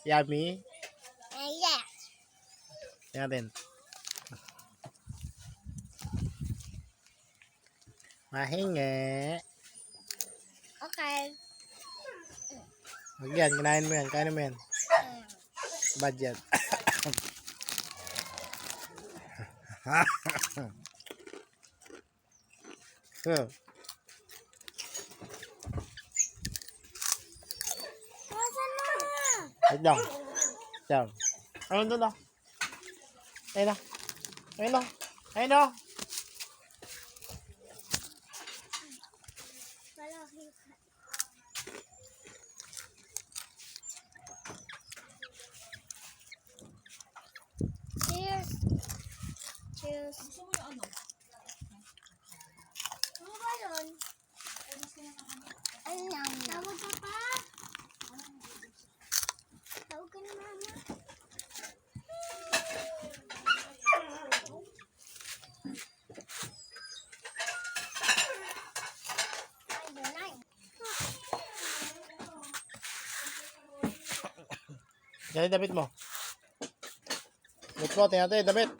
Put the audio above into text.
Yummy. Yeah. Tingnan natin. Mahingi. Okay. Huwag yan, kinain mo yan. Kain mo yan. Bad yan. Oh. Nasaan na? Wait lang. Down. Ayun doon na. Ayun na. Ayun na. Ayun na. Malaki. Cheers. Cheers. Ano ba yun? Ayun lang. Tawag ka pa? Tawag ka na mama. Yan yung damit mo. Damit mo, tingnan natin yung damit.